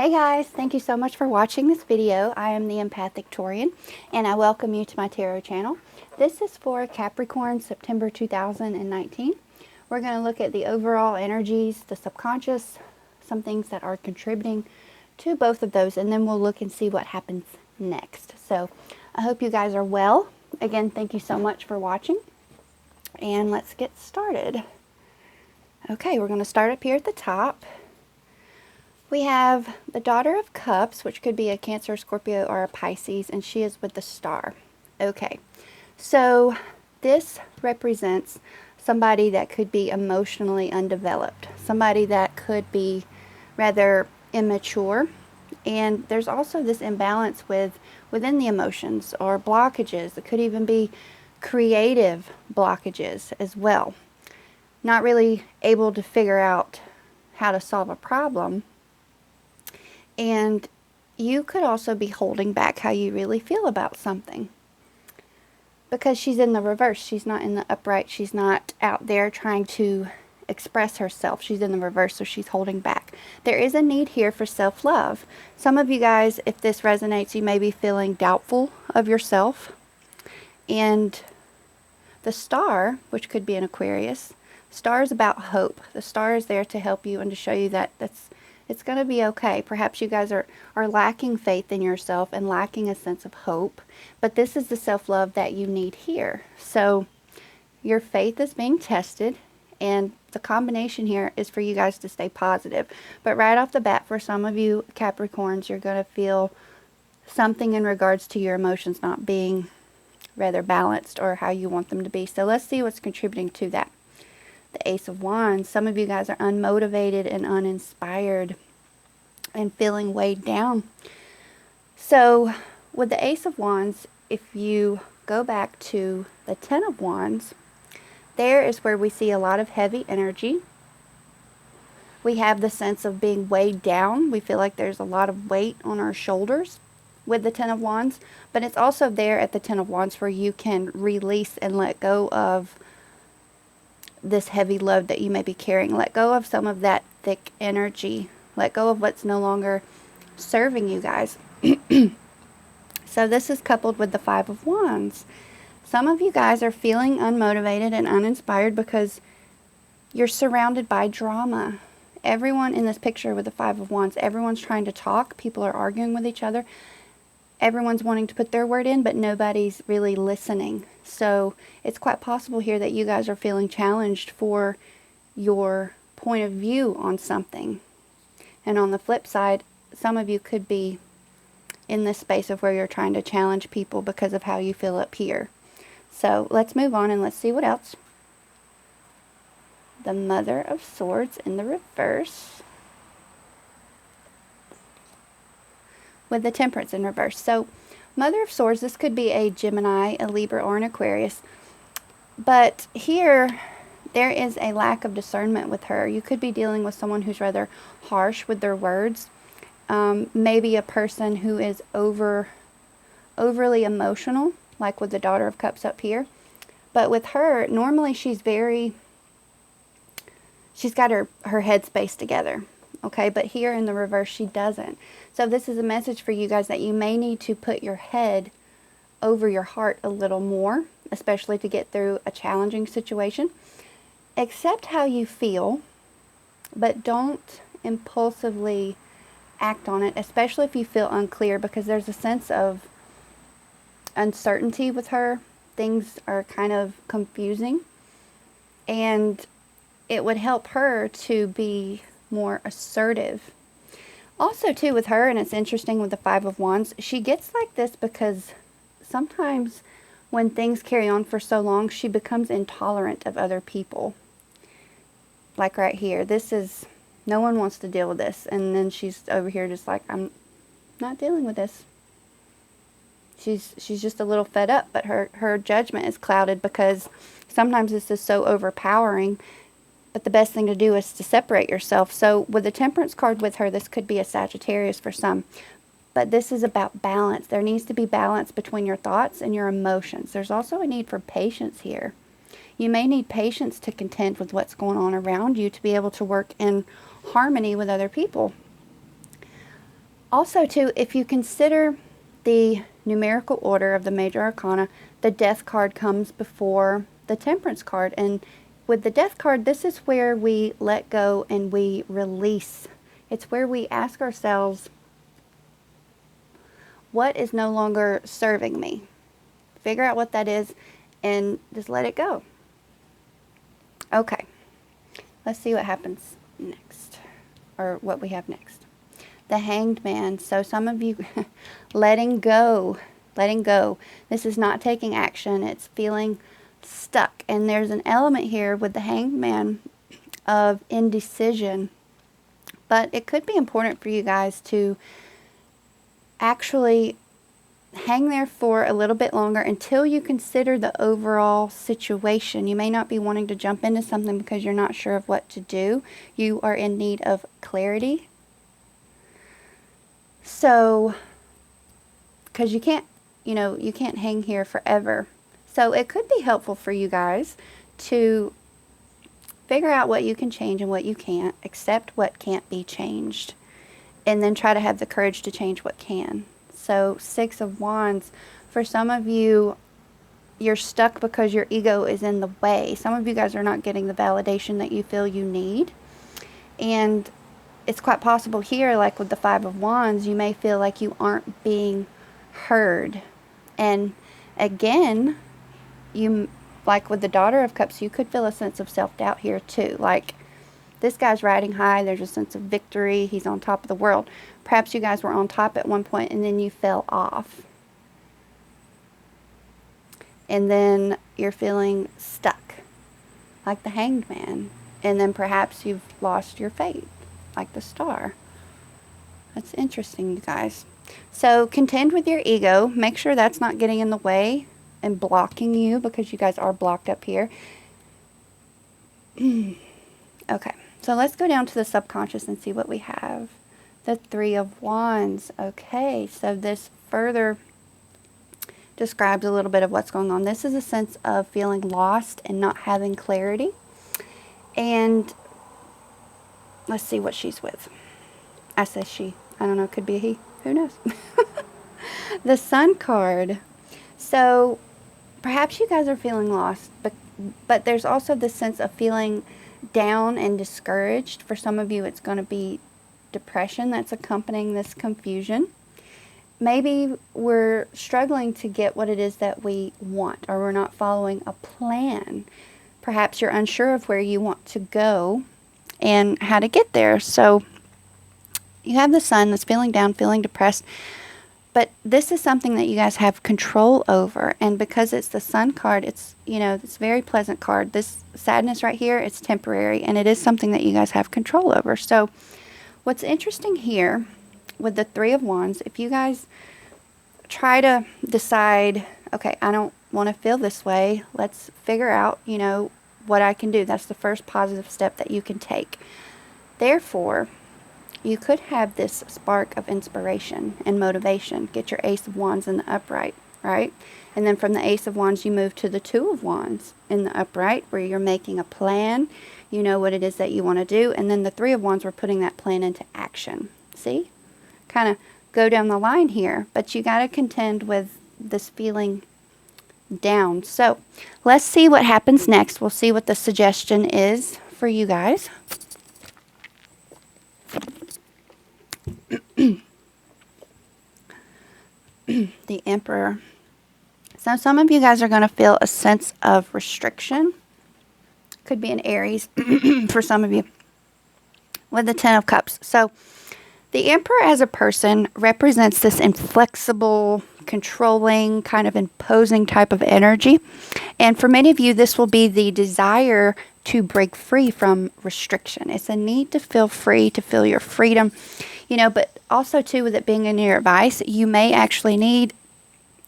Hey guys, thank you so much for watching this video. I am the Empathic Torian and I welcome you to my tarot channel. This is for Capricorn September 2019. We're going to look at the overall energies, the subconscious, some things that are contributing to both of those, and then we'll look and see what happens next. So I hope you guys are well. Again, thank you so much for watching and let's get started. Okay, we're going to start up here at the top. We have the Daughter of Cups, which could be a Cancer, Scorpio, or a Pisces, and she is with the star. Okay, so this represents somebody that could be emotionally undeveloped, somebody that could be rather immature, and there's also this imbalance within the emotions or blockages. It could even be creative blockages as well. Not really able to figure out how to solve a problem. And you could also be holding back how you really feel about something. Because she's in the reverse. She's not in the upright. She's not out there trying to express herself. She's in the reverse, so she's holding back. There is a need here for self-love. Some of you guys, if this resonates, you may be feeling doubtful of yourself. And the star, which could be an Aquarius, star is about hope. The star is there to help you and to show you that it's going to be okay. Perhaps you guys are lacking faith in yourself and lacking a sense of hope, but this is the self-love that you need here. So your faith is being tested, and the combination here is for you guys to stay positive. But right off the bat, for some of you Capricorns, you're going to feel something in regards to your emotions not being rather balanced or how you want them to be. So let's see what's contributing to that. The Ace of Wands. Some of you guys are unmotivated and uninspired and feeling weighed down. So with the Ace of Wands, if you go back to the Ten of Wands, there is where we see a lot of heavy energy. We have the sense of being weighed down. We feel like there's a lot of weight on our shoulders with the Ten of Wands, but it's also there at the Ten of Wands where you can release and let go of this heavy load that you may be carrying. Let go of some of that thick energy. Let go of what's no longer serving you guys. So this is coupled with the Five of Wands. Some of you guys are feeling unmotivated and uninspired because you're surrounded by drama. Everyone in this picture with the Five of Wands, everyone's trying to talk. People are arguing with each other. Everyone's wanting to put their word in, but nobody's really listening. So it's quite possible here that you guys are feeling challenged for your point of view on something. And on the flip side, some of you could be in this space of where you're trying to challenge people because of how you feel up here. So let's move on and let's see what else. The Mother of Swords in the reverse, with the Temperance in reverse. So Mother of Swords, this could be a Gemini, a Libra, or an Aquarius. But here, there is a lack of discernment with her. You could be dealing with someone who's rather harsh with their words. Maybe a person who is overly emotional, like with the Daughter of Cups up here. But with her, normally she's got her headspace together. Okay, but here in the reverse, she doesn't. So this is a message for you guys that you may need to put your head over your heart a little more, especially to get through a challenging situation. Accept how you feel, but don't impulsively act on it, especially if you feel unclear, because there's a sense of uncertainty with her. Things are kind of confusing, and it would help her to be more assertive. Also too with her, and it's interesting with the Five of Wands, she gets like this because sometimes when things carry on for so long, she becomes intolerant of other people. Like right here, this is, no one wants to deal with this, and then she's over here just like, I'm not dealing with this. She's just a little fed up, but her judgment is clouded because sometimes this is so overpowering. But the best thing to do is to separate yourself. So with the Temperance card with her, this could be a Sagittarius for some. But this is about balance. There needs to be balance between your thoughts and your emotions. There's also a need for patience here. You may need patience to contend with what's going on around you to be able to work in harmony with other people. Also, too, if you consider the numerical order of the major arcana, the Death card comes before the Temperance card. And with the Death card, this is where we let go and we release. It's where we ask ourselves, what is no longer serving me? Figure out what that is and just let it go. Okay, let's see what happens next, or what we have next. The Hanged Man. So some of you, letting go. This is not taking action. It's feeling stuck. And there's an element here with the Hanged Man of indecision. But it could be important for you guys to actually hang there for a little bit longer until you consider the overall situation. You may not be wanting to jump into something because you're not sure of what to do. You are in need of clarity. So, because you can't, you can't hang here forever. So it could be helpful for you guys to figure out what you can change and what you can't, accept what can't be changed, and then try to have the courage to change what can. So 6 of Wands, for some of you, you're stuck because your ego is in the way. Some of you guys are not getting the validation that you feel you need. And it's quite possible here, like with the 5 of Wands, you may feel like you aren't being heard. And again, like with the Daughter of Cups, you could feel a sense of self-doubt here too. Like, this guy's riding high. There's a sense of victory. He's on top of the world. Perhaps you guys were on top at one point and then you fell off. And then you're feeling stuck, like the Hanged Man. And then perhaps you've lost your faith, like the Star. That's interesting, you guys. So contend with your ego. Make sure that's not getting in the way and blocking you, because you guys are blocked up here. Okay. So let's go down to the subconscious and see what we have. The 3 of Wands. Okay, so this further describes a little bit of what's going on. This is a sense of feeling lost and not having clarity. And let's see what she's with. I say she. I don't know. It could be a he. Who knows? The Sun card. So perhaps you guys are feeling lost, but there's also this sense of feeling down and discouraged. For some of you, it's going to be depression that's accompanying this confusion. Maybe we're struggling to get what it is that we want, or we're not following a plan. Perhaps you're unsure of where you want to go and how to get there. So you have the Sun that's feeling down, feeling depressed. But this is something that you guys have control over. And because it's the Sun card, it's, it's a very pleasant card. This sadness right here, it's temporary. And it is something that you guys have control over. So what's interesting here with the 3 of Wands, if you guys try to decide, okay, I don't want to feel this way. Let's figure out, what I can do. That's the first positive step that you can take. Therefore, you could have this spark of inspiration and motivation. Get your Ace of Wands in the upright, right? And then from the Ace of Wands, you move to the 2 of Wands in the upright, where you're making a plan. You know what it is that you want to do. And then the 3 of Wands, we're putting that plan into action. See? Kind of go down the line here. But you got to contend with this feeling down. So let's see what happens next. We'll see what the suggestion is for you guys. The Emperor. So some of you guys are going to feel a sense of restriction. Could be an Aries for some of you. With the 10 of Cups. So the Emperor as a person represents this inflexible, controlling, kind of imposing type of energy. And for many of you, this will be the desire to break free from restriction. It's a need to feel free, to feel your freedom. But also too, with it being in your advice, you may actually need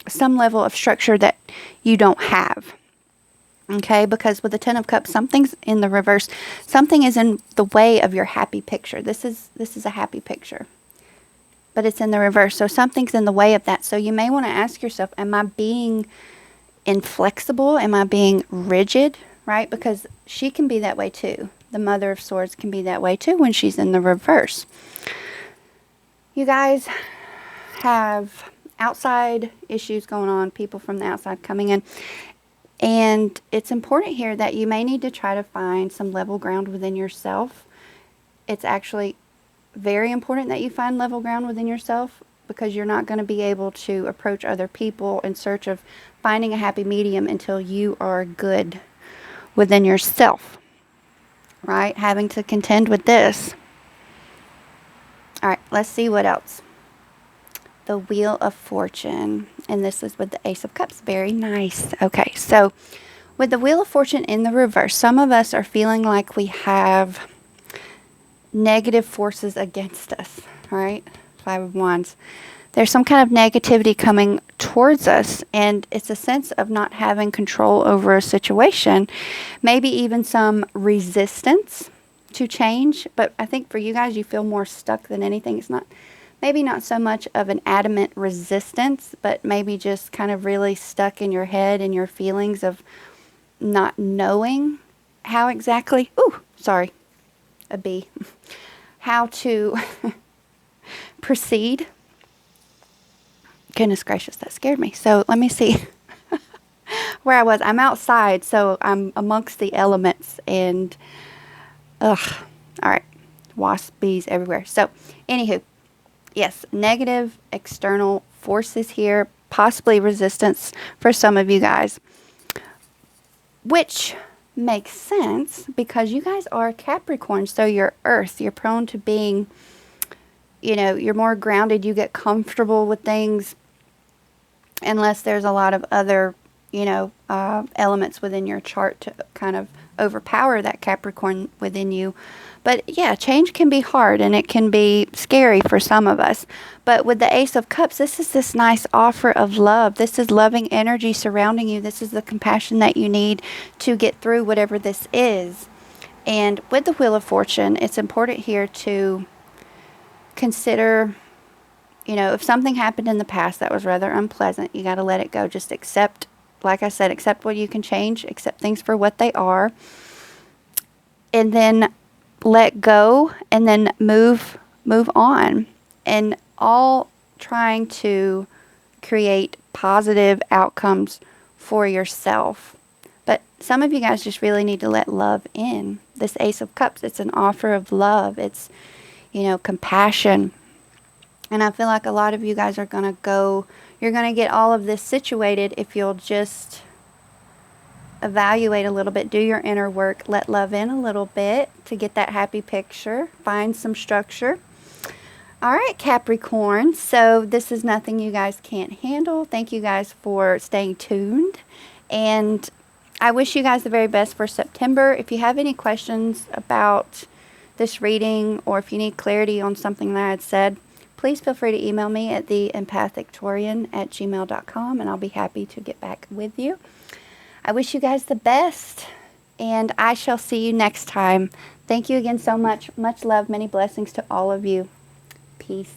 some level of structure that you don't have. Okay, because with the 10 of Cups, something's in the reverse. Something is in the way of your happy picture. This is a happy picture, but it's in the reverse. So something's in the way of that. So you may want to ask yourself, am I being inflexible? Am I being rigid? Right? Because she can be that way too. The Mother of Swords can be that way too when she's in the reverse. You guys have outside issues going on, people from the outside coming in. And it's important here that you may need to try to find some level ground within yourself. It's actually very important that you find level ground within yourself, because you're not going to be able to approach other people in search of finding a happy medium until you are good within yourself, right? Having to contend with this. All right, let's see what else. The Wheel of Fortune, and this is with the Ace of Cups. Very nice. Okay, so with the Wheel of Fortune in the reverse, some of us are feeling like we have negative forces against us, right? Five of Wands. There's some kind of negativity coming towards us, and it's a sense of not having control over a situation, maybe even some resistance to change. But I think for you guys, you feel more stuck than anything. It's not, maybe not so much of an adamant resistance, but maybe just kind of really stuck in your head and your feelings of not knowing how exactly, a bee, how to proceed. Goodness gracious, that scared me. So let me see where I was. I'm outside, so I'm amongst the elements, and all right, wasp, bees everywhere. So anywho, yes, negative external forces here, possibly resistance for some of you guys, which makes sense because you guys are Capricorn, so you're earth. You're prone to being, you're more grounded. You get comfortable with things unless there's a lot of other, elements within your chart to kind of overpower that Capricorn within you. But yeah, change can be hard and it can be scary for some of us. But with the Ace of Cups, this is this nice offer of love. This is loving energy surrounding you. This is the compassion that you need to get through whatever this is. And with the Wheel of Fortune, it's important here to consider, if something happened in the past that was rather unpleasant, you got to let it go. Just accept, like I said, accept what you can change, accept things for what they are, and then let go, and then move on, and all trying to create positive outcomes for yourself. But some of you guys just really need to let love in. This Ace of Cups, it's an offer of love. It's, compassion. And I feel like a lot of you guys are going to you're going to get all of this situated if you'll just evaluate a little bit, do your inner work, let love in a little bit to get that happy picture, find some structure. All right, Capricorn, so this is nothing you guys can't handle. Thank you guys for staying tuned, and I wish you guys the very best for September. If you have any questions about this reading, or if you need clarity on something that I had said, please feel free to email me at theempathictorian@gmail.com, and I'll be happy to get back with you. I wish you guys the best, and I shall see you next time. Thank you again so much. Much love, many blessings to all of you. Peace.